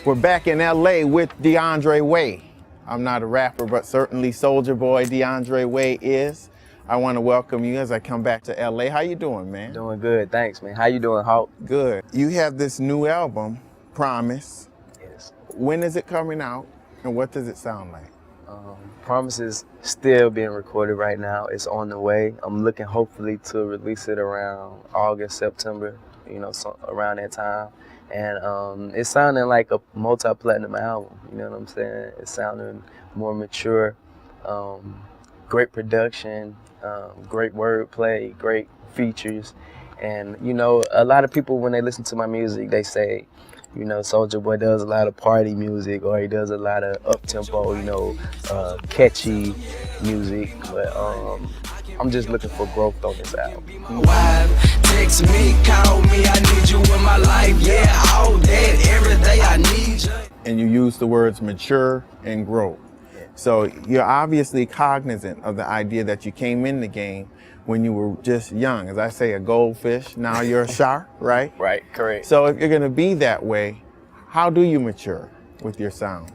We're back in LA with DeAndre Way. I'm not a rapper, but certainly Soulja Boy DeAndre Way is. I want to welcome you as I come back to LA. How you doing, man? Doing good, thanks, man. How you doing, Hawk? Good. You have this new album, Promise. Yes. When is it coming out, and what does it sound like? Promise is still being recorded right now. It's on the way. I'm looking hopefully to release it around August, September, so around that time. And it's sounding like a multi-platinum album, you know what I'm saying? It's sounding more mature, great production, great wordplay, great features. And, a lot of people, when they listen to my music, they say, Soulja Boy does a lot of party music, or he does a lot of up-tempo, catchy music. But I'm just looking for growth on this album. Text me, call me, I need you in my life, yeah, all that, every day I need you. And you use the words mature and grow. So you're obviously cognizant of the idea that you came in the game when you were just young. As I say, a goldfish, now you're a shark, right? Right, correct. So if you're gonna be that way, how do you mature with your sound?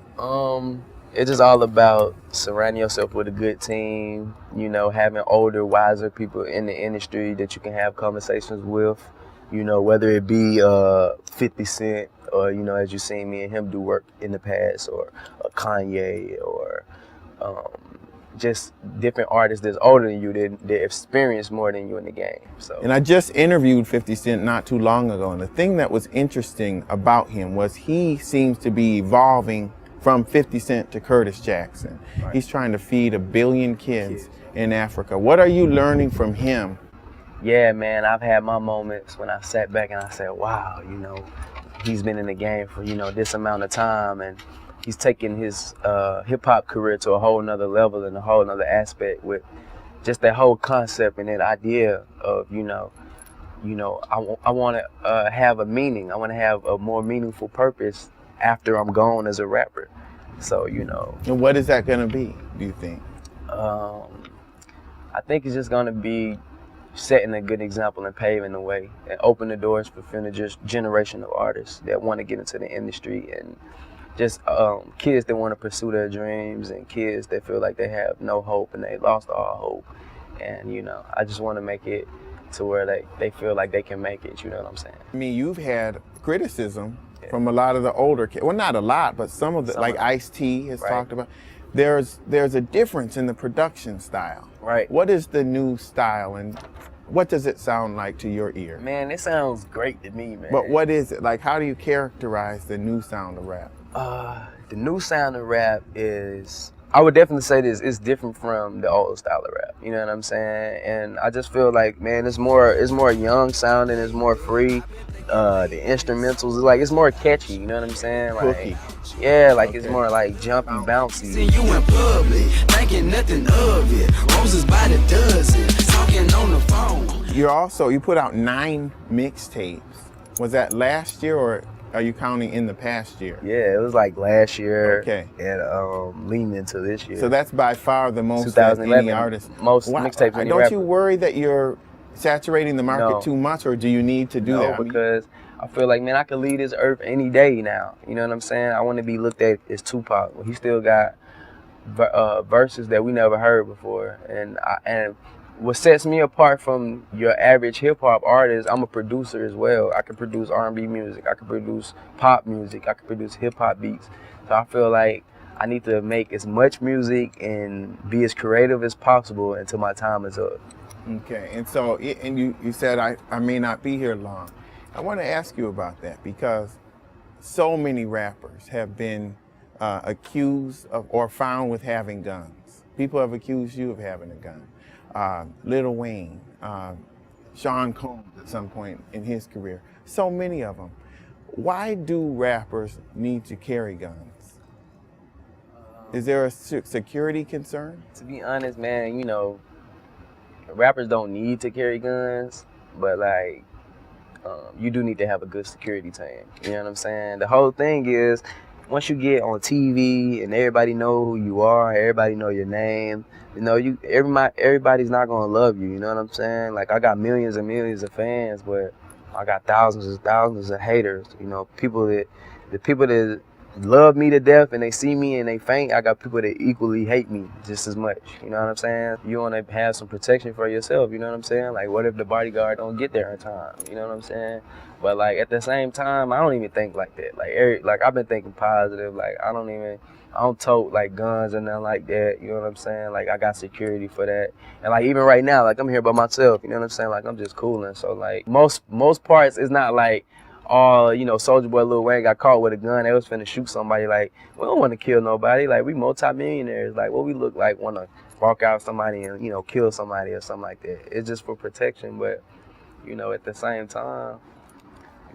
It's just all about surrounding yourself with a good team, having older, wiser people in the industry that you can have conversations with, whether it be 50 Cent or, as you've seen me and him do work in the past, or Kanye, or just different artists that's older than you, that experience more than you in the game. So. And I just interviewed 50 Cent not too long ago, and the thing that was interesting about him was he seems to be evolving from 50 Cent to Curtis Jackson. Right. He's trying to feed 1 billion kids in Africa. What are you learning from him? Yeah, man, I've had my moments when I sat back and I said, wow, he's been in the game for, this amount of time, and he's taken his hip-hop career to a whole nother level and a whole nother aspect with just that whole concept and that idea of, I want to have a meaning. I want to have a more meaningful purpose after I'm gone as a rapper. So, And what is that going to be, do you think? I think it's just going to be setting a good example and paving the way and open the doors for future generation of artists that want to get into the industry, and just kids that want to pursue their dreams, and kids that feel like they have no hope and they lost all hope. And, I just want to make it to where they feel like they can make it, you know what I'm saying? I mean, you've had criticism from a lot of the older kids. Well, not a lot, but some of the, like Ice-T has talked about. There's a difference in the production style. Right. What is the new style, and what does it sound like to your ear? Man, it sounds great to me, man. But what is it? Like, how do you characterize the new sound of rap? The new sound of rap is, I would definitely say this, it's different from the old style of rap. You know what I'm saying? And I just feel like, man, it's more young sounding, it's more free. The instrumentals, it's more catchy, you know what I'm saying? Hooky. Yeah, it's more like jumpy, bouncy. See you in public, thinking nothing of it. Roses by the dozen, talking on the phone. You put out 9 mixtapes. Was that last year, or are you counting in the past year? Yeah, it was last year. Okay. And leaning into this year. So that's by far the most that any artist. Most mixtapes. Any Don't rapper. you worry that you're saturating the market too much, or do you need to do that? No, because I feel like, man, I could leave this earth any day now. You know what I'm saying? I want to be looked at as Tupac. He still got verses that we never heard before. And what sets me apart from your average hip-hop artist, I'm a producer as well. I can produce R&B music. I can produce pop music. I can produce hip-hop beats. So I feel like I need to make as much music and be as creative as possible until my time is up. Okay, and so, and you said I may not be here long. I want to ask you about that, because so many rappers have been accused of or found with having guns. People have accused you of having a gun. Lil Wayne, Sean Combs at some point in his career, so many of them. Why do rappers need to carry guns? Is there a security concern? To be honest, man, rappers don't need to carry guns, but you do need to have a good security team. You know what I'm saying? The whole thing is, once you get on TV and everybody know who you are, everybody know your name, everybody's not gonna love you. You know what I'm saying? I got millions and millions of fans, but I got thousands and thousands of haters. The people that love me to death and they see me and they faint, I got people that equally hate me just as much. You know what I'm saying? You want to have some protection for yourself. You know what I'm saying? Like, what if the bodyguard don't get there in time? You know what I'm saying? But like at the same time, I don't even think like that. Like I've been thinking positive. Like I don't tote like guns and nothing like that. You know what I'm saying? Like I got security for that. And like even right now, like I'm here by myself. You know what I'm saying? Like I'm just cooling. So like most parts, it's not like, oh, you know, Soulja Boy, Lil Wayne got caught with a gun. They was finna shoot somebody. Like we don't want to kill nobody. Like we multi-millionaires. Like what we look like want to walk out somebody and, you know, kill somebody or something like that. It's just for protection. But you know, at the same time,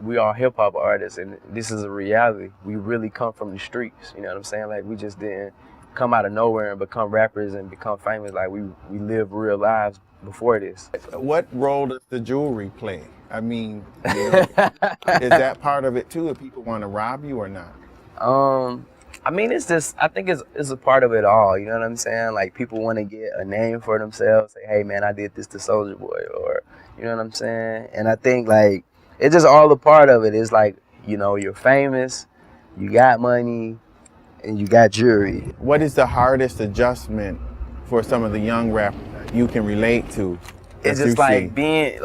we are hip hop artists, and this is a reality. We really come from the streets. You know what I'm saying? Like we just didn't come out of nowhere and become rappers and become famous. Like we live real lives before this. What role does the jewelry play? I mean, you know, is that part of it too? If people want to rob you or not? I mean, it's just, I think it's a part of it all. You know what I'm saying? Like people want to get a name for themselves. Say, hey man, I did this to Soulja Boy, or you know what I'm saying? And I think like it's just all a part of it. It's like, you know, you're famous, you got money, and you got jewelry. What is the hardest adjustment for some of the young rappers that you can relate to? It's just like being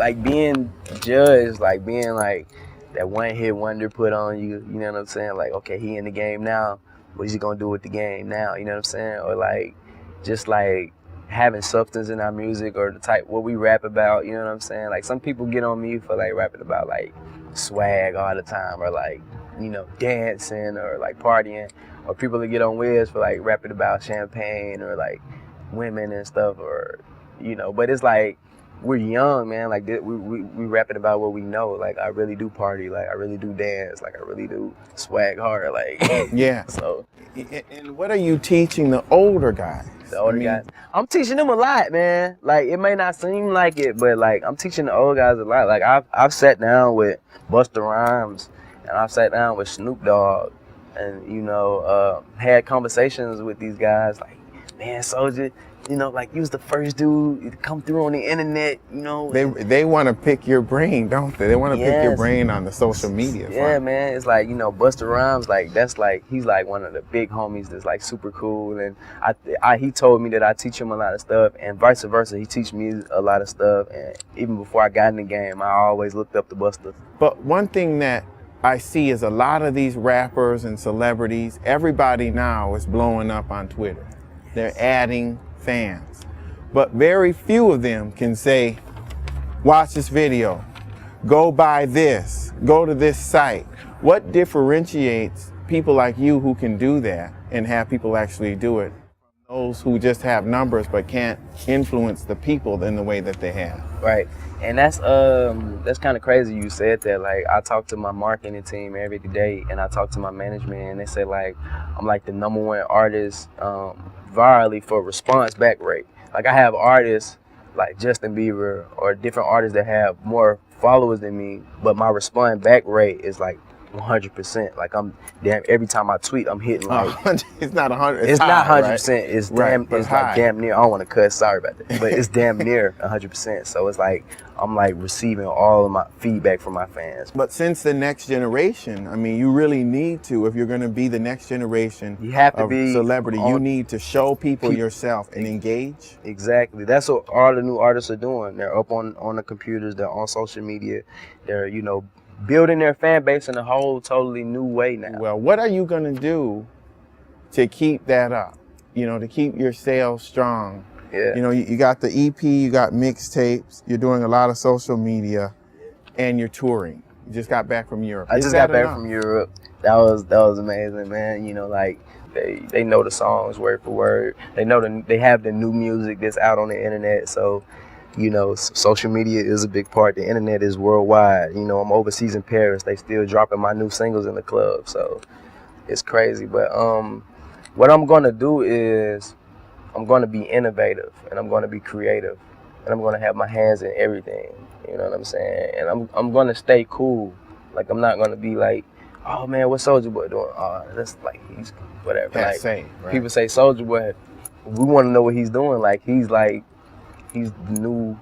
judged, like being like that one hit wonder put on you. You know what I'm saying? Like, okay, he in the game now. What is he gonna do with the game now? You know what I'm saying? Or like, just like having substance in our music, or the type what we rap about. You know what I'm saying? Like some people get on me for like rapping about like swag all the time, or like, you know, dancing or like partying, or people that get on Wiz for like rapping about champagne or like women and stuff, or you know. But it's like we're young, man. Like we rapping about what we know. Like I really do party. Like I really do dance. Like I really do swag hard. Like yeah. So. And what are you teaching the older guys? The older guys, I'm teaching them a lot, man. Like it may not seem like it, but like I'm teaching the old guys a lot. Like I've sat down with Busta Rhymes, and I've sat down with Snoop Dogg, and you know had conversations with these guys. Like, man, Soulja, you know, like you was the first dude to come through on the internet. You know, they want to pick your brain, don't they? They want to pick your brain on the social media. Yeah, man. It's like, you know, Busta Rhymes, like that's like he's like one of the big homies that's like super cool, and he told me that I teach him a lot of stuff, and vice versa. He teach me a lot of stuff, and even before I got in the game, I always looked up to Busta. But one thing that I see is a lot of these rappers and celebrities, everybody now is blowing up on Twitter. They're adding fans, but very few of them can say, watch this video, go buy this, go to this site. What differentiates people like you who can do that and have people actually do it from those who just have numbers but can't influence the people in the way that they have? Right. And that's kind of crazy you said that. Like I talk to my marketing team every day, and I talk to my management, and they say like I'm like the #1 artist virally for response back rate. Like I have artists like Justin Bieber or different artists that have more followers than me, but my response back rate is like 100%. Like I'm damn, every time I tweet, I'm hitting like it's not 100. It's high, not 100%. Right? It's damn. Right, it's like damn near. I don't want to cuss. Sorry about that, but it's damn near 100%. So it's like I'm like receiving all of my feedback from my fans. But since the next generation, I mean, you really need to, if you're going to be the next generation you have to of be celebrity, you need to show people yourself and engage. Exactly. That's what all the new artists are doing. They're up on the computers. They're on social media. They're, you know, building their fan base in a whole totally new way now. Well, what are you going to do to keep that up? You know, to keep your sales strong. Yeah. You know, you got the EP, you got mixtapes, you're doing a lot of social media, and you're touring. You just got back from Europe. I just got back from Europe. That was amazing, man. You know, like they know the songs word for word. They know they have the new music that's out on the internet. So, you know, social media is a big part. The internet is worldwide. You know, I'm overseas in Paris. They still dropping my new singles in the club. So it's crazy. But what I'm gonna do is I'm gonna be innovative, and I'm gonna be creative, and I'm gonna have my hands in everything. You know what I'm saying? And I'm gonna stay cool. Like I'm not gonna be like, oh man, what's Soulja Boy doing? Oh, that's like he's whatever. Like right? People say Soulja Boy, we want to know what he's doing. Like he's the new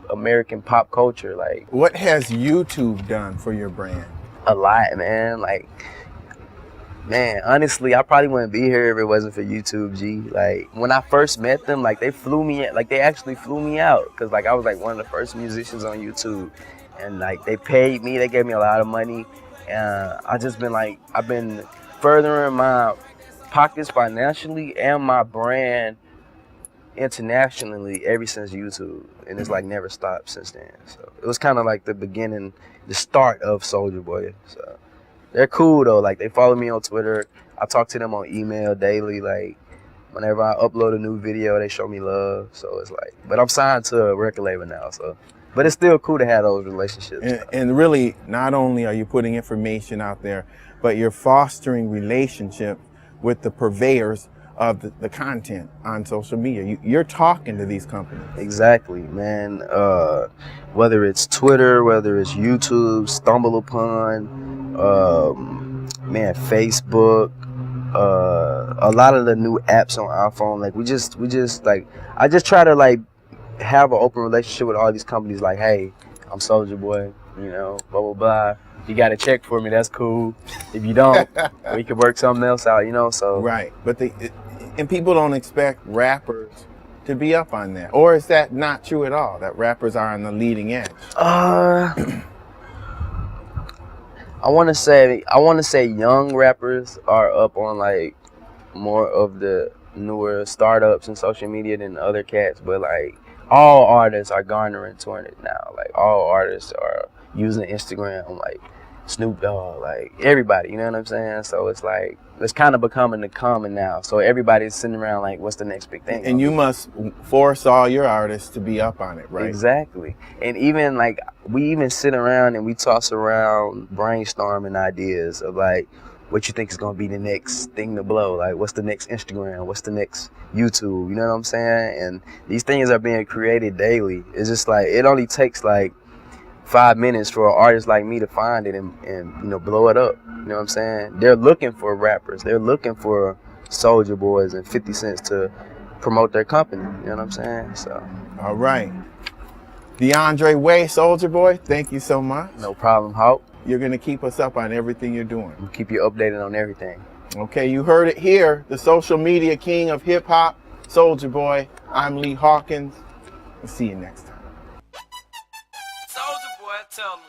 American pop culture. Like what has YouTube done for your brand? A lot, man. Like Man, honestly, I probably wouldn't be here if it wasn't for YouTube, G. Like, when I first met them, like, they actually flew me out. Because, like, I was, like, one of the first musicians on YouTube. And, like, they paid me. They gave me a lot of money. And I just been, like, I've been furthering my pockets financially and my brand internationally ever since YouTube. And it's, like, never stopped since then. So, it was kind of, like, the start of Soulja Boy. So. They're cool though, like they follow me on Twitter. I talk to them on email daily. Like whenever I upload a new video, they show me love. So it's like, but I'm signed to a record label now, so. But it's still cool to have those relationships. And really, not only are you putting information out there, but you're fostering relationship with the purveyors of the content on social media. You're talking to these companies. Exactly, man. Whether it's Twitter, whether it's YouTube, Stumble Upon, man, Facebook, a lot of the new apps on iPhone. Like we just like, I just try to like have an open relationship with all these companies. Like, hey, I'm Soulja Boy, you know, blah blah blah. If you got a check for me, that's cool. If you don't, we could work something else out, you know. So right, but and people don't expect rappers to be up on that, or is that not true at all? That rappers are on the leading edge. I want to say young rappers are up on like more of the newer startups and social media than other cats, but like all artists are garnering toward it now. Like all artists are using Instagram, like Snoop Dogg, like everybody, you know what I'm saying? So it's like, it's kind of becoming the common now. So everybody's sitting around like, what's the next big thing? And you must force all your artists to be up on it, right? Exactly. And even like, we even sit around and we toss around brainstorming ideas of like, what you think is going to be the next thing to blow? Like, what's the next Instagram? What's the next YouTube? You know what I'm saying? And these things are being created daily. It's just like, it only takes like 5 minutes for an artist like me to find it and you know, blow it up. You know what I'm saying? They're looking for rappers. They're looking for Soulja Boys and 50 Cents to promote their company. You know what I'm saying? So. All right. DeAndre Way, Soulja Boy, thank you so much. No problem, Hawk. You're going to keep us up on everything you're doing. We'll keep you updated on everything. Okay, you heard it here. The social media king of hip hop, Soulja Boy. I'm Lee Hawkins. We'll see you next time. Soulja Boy, tell me.